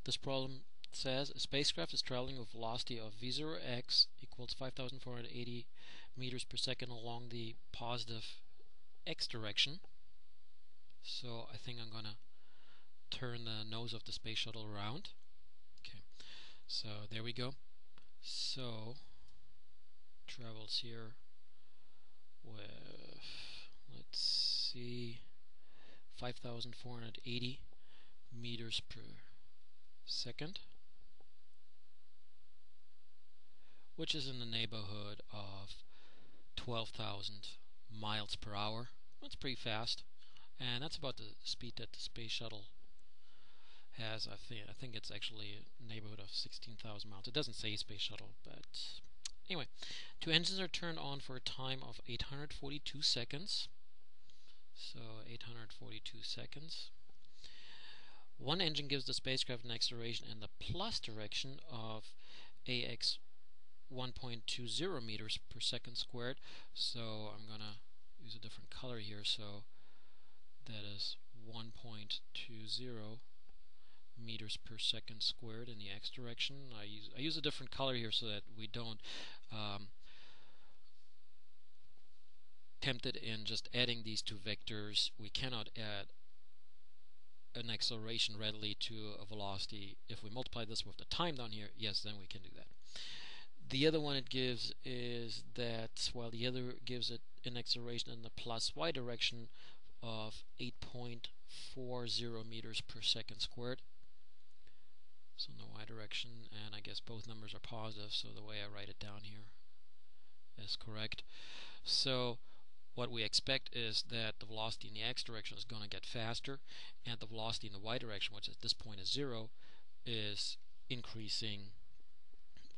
This problem says a spacecraft is traveling with velocity of v0x equals 5,480 meters per second along the positive x direction. So I think I'm gonna turn the nose of the space shuttle around. Okay, so there we go. So travels here with, let's see, 5,480 meters per second, which is in the neighborhood of 12,000 miles per hour. That's pretty fast, and that's about the speed that the space shuttle has. I think it's actually a neighborhood of 16,000 miles. It doesn't say space shuttle, but anyway, two engines are turned on for a time of 842 seconds. So 842 seconds. One engine gives the spacecraft an acceleration in the plus direction of AX 1.20 meters per second squared. So I'm going to use a different color here. So that is 1.20 meters per second squared in the x direction. I use a different color here so that we don't tempted in just adding these two vectors. We cannot add an acceleration readily to a velocity. If we multiply this with the time down here, yes, then we can do that. The other one it gives is that, while the other gives it an acceleration in the plus y direction of 8.40 meters per second squared. So in the y direction, and I guess both numbers are positive, so the way I write it down here is correct. So what we expect is that the velocity in the x direction is going to get faster, and the velocity in the y direction, which at this point is 0, is increasing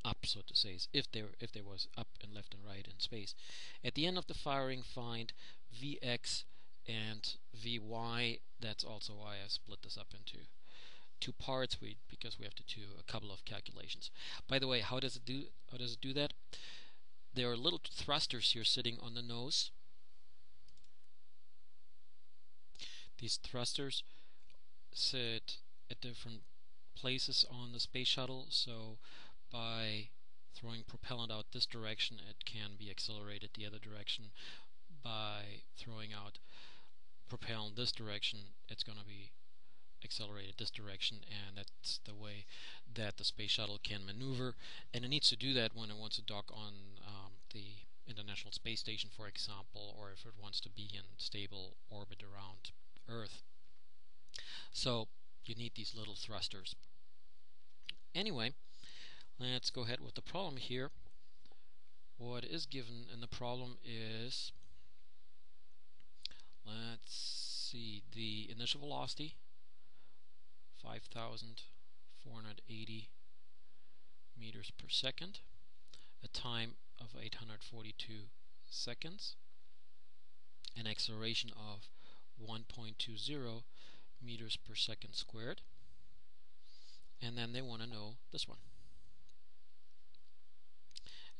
up, so to say, if there was up and left and right in space. At the end of the firing, find Vx and Vy. That's also why I split this up into two parts, because we have to do a couple of calculations. By the way, how does it do that? There are little thrusters here sitting on the nose. These thrusters sit at different places on the space shuttle, so by throwing propellant out this direction, it can be accelerated the other direction. By throwing out propellant this direction, it's going to be accelerated this direction, and that's the way that the space shuttle can maneuver. And it needs to do that when it wants to dock on the International Space Station, for example, or if it wants to be in stable orbit around Earth. So you need these little thrusters. Anyway, let's go ahead with the problem here. What is given in the problem is, let's see, the initial velocity 5,480 meters per second, a time of 842 seconds, an acceleration of 1.20 meters per second squared, and then they want to know this one.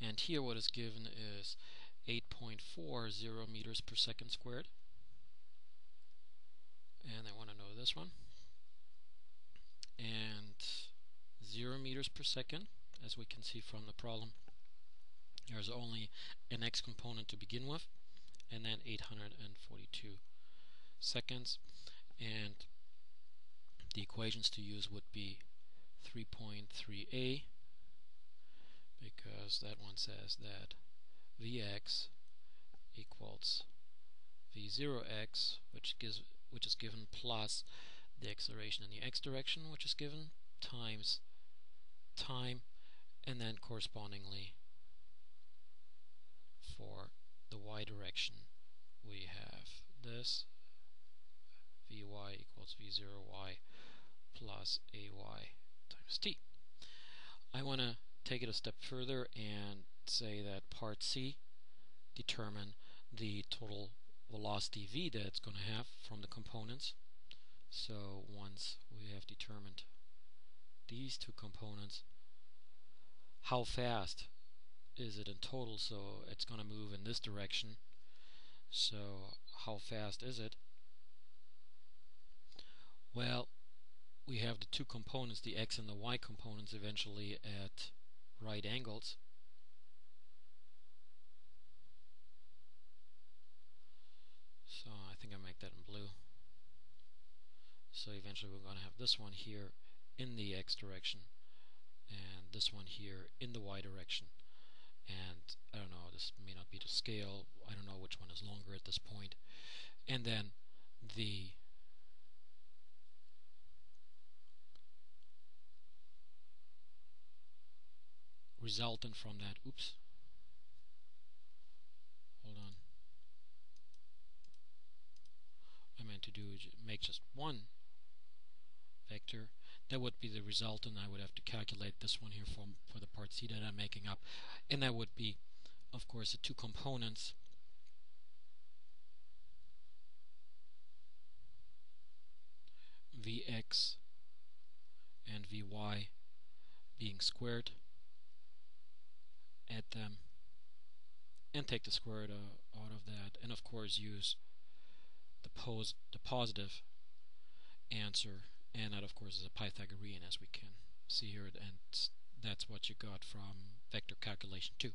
And here what is given is 8.40 meters per second squared, and they want to know this one, and 0 meters per second. As we can see from the problem, there's only an x component to begin with, and then 842 seconds, and the equations to use would be 3.3a, because that one says that Vx equals V0x, which is given, plus the acceleration in the x direction, which is given, times time, and then correspondingly for the y direction we have this Vy equals V0y plus ay times t. I want to take it a step further and say that part C, determine the total velocity v that it's going to have from the components. So once we have determined these two components, how fast is it in total? So it's going to move in this direction. So how fast is it? Well, we have the two components, the x and the y components, eventually at right angles. So I think I make that in blue. So eventually we're going to have this one here in the x direction and this one here in the y direction. And I don't know, this may not be to scale, I don't know which one is longer at this point. And then the resultant from that, oops, hold on, I meant to do make just one vector. That would be the resultant. I would have to calculate this one here for the part C that I'm making up, and that would be, of course, the two components Vx and Vy being squared, add them, and take the square root out of that, and of course use the positive answer, and that of course is a Pythagorean, as we can see here, and that's what you got from vector calculation 2.